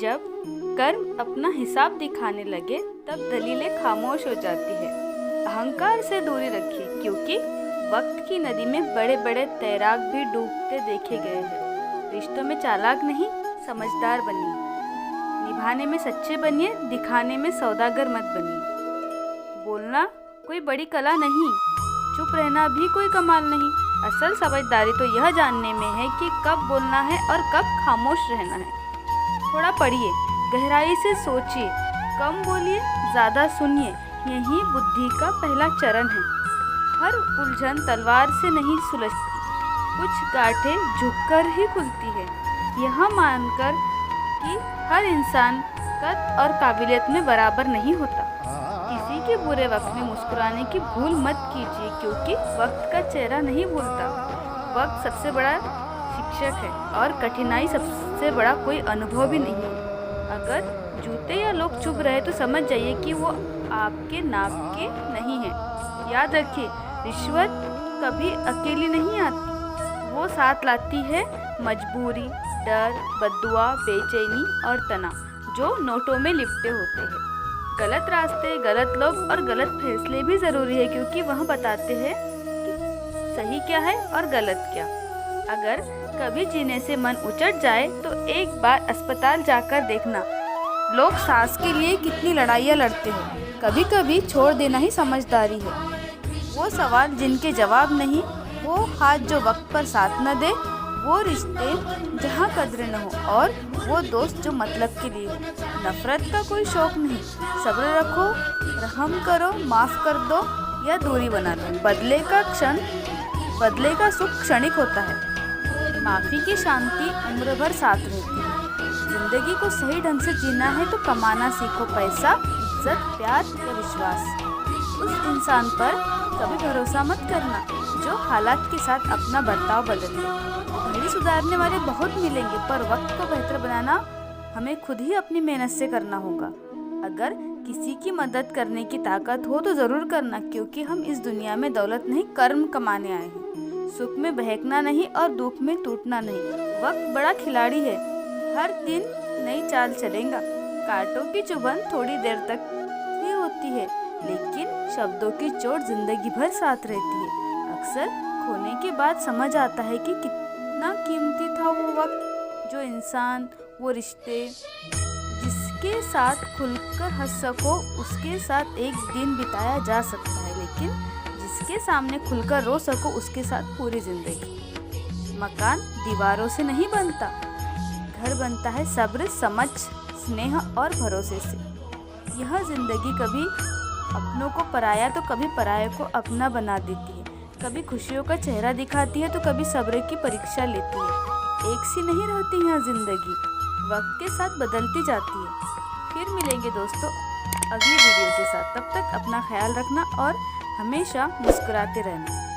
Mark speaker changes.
Speaker 1: जब कर्म अपना हिसाब दिखाने लगे तब दलीलें खामोश हो जाती है। अहंकार से दूरी रखिए, क्योंकि वक्त की नदी में बड़े बड़े तैराक भी डूबते देखे गए हैं। रिश्तों में चालाक नहीं, समझदार बनिए। निभाने में सच्चे बनिए, दिखाने में सौदागर मत बनिए। बोलना कोई बड़ी कला नहीं, चुप रहना भी कोई कमाल नहीं। असल समझदारी तो यह जानने में है कि कब बोलना है और कब खामोश रहना है। थोड़ा पढ़िए, गहराई से सोचिए, कम बोलिए, ज़्यादा सुनिए। यही बुद्धि का पहला चरण है। हर उलझन तलवार से नहीं सुलझती, कुछ गांठें झुककर ही खुलती है। यह मानकर कि हर इंसान कद और काबिलियत में बराबर नहीं होता। किसी के बुरे वक्त में मुस्कुराने की भूल मत कीजिए, क्योंकि वक्त का चेहरा नहीं भूलता। वक्त सबसे बड़ा शिक्षक है और कठिनाई सबसे बड़ा कोई अनुभव भी नहीं है। अगर जूते या लोग चुप रहे तो समझ जाइए कि वो आपके नाप के नहीं है। याद रखिए, रिश्वत कभी अकेली नहीं आती, वो साथ लाती है मजबूरी, डर, बद्दुआ, बेचैनी और तनाव, जो नोटों में लिपटे होते हैं। गलत रास्ते, गलत लोग और गलत फैसले भी ज़रूरी है, क्योंकि वह बताते हैं कि सही क्या है और गलत क्या। अगर कभी जीने से मन उचट जाए तो एक बार अस्पताल जाकर देखना। लोग सांस के लिए कितनी लड़ाइयाँ लड़ते हैं। कभी कभी छोड़ देना ही समझदारी है। वो सवाल जिनके जवाब नहीं, वो हाथ जो वक्त पर साथ न दे, वो रिश्ते जहाँ कद्र न हो, और वो दोस्त जो मतलब के लिए हो। नफरत का कोई शौक नहीं, सब्र रखो, रहम करो, माफ़ कर दो या दूरी बना लो। बदले का सुख क्षणिक होता है, माफ़ी की शांति उम्र भर साथ रहती है। जिंदगी को सही ढंग से जीना है तो कमाना सीखो पैसा, इज्जत, प्यार या विश्वास। उस इंसान पर कभी भरोसा मत करना जो हालात के साथ अपना बर्ताव बदल ले। घड़ी सुधारने वाले बहुत मिलेंगे, पर वक्त को बेहतर बनाना हमें खुद ही अपनी मेहनत से करना होगा। अगर किसी की मदद करने की ताकत हो तो ज़रूर करना, क्योंकि हम इस दुनिया में दौलत नहीं, कर्म कमाने आए हैं। सुख में बहकना नहीं और दुख में टूटना नहीं। वक्त बड़ा खिलाड़ी है, हर दिन नई चाल चलेगा। कांटों की चुभन थोड़ी देर तक ही होती है, लेकिन शब्दों की चोट जिंदगी भर साथ रहती है। अक्सर खोने के बाद समझ आता है कि कितना कीमती था वो वक्त, जो इंसान, वो रिश्ते। जिसके साथ खुलकर हंस सको उसके साथ एक दिन बिताया जा सकता है, लेकिन जिसके सामने खुलकर रो सको उसके साथ पूरी जिंदगी। मकान दीवारों से नहीं बनता, घर बनता है सब्र, समझ, स्नेह और भरोसे से। यह जिंदगी कभी अपनों को पराया तो कभी पराये को अपना बना देती है। कभी खुशियों का चेहरा दिखाती है तो कभी सब्र की परीक्षा लेती है। एक सी नहीं रहती यह जिंदगी, वक्त के साथ बदलती जाती है। फिर मिलेंगे दोस्तों अगली वीडियो के साथ। तब तक अपना ख्याल रखना और हमेशा मुस्कुराते रहना।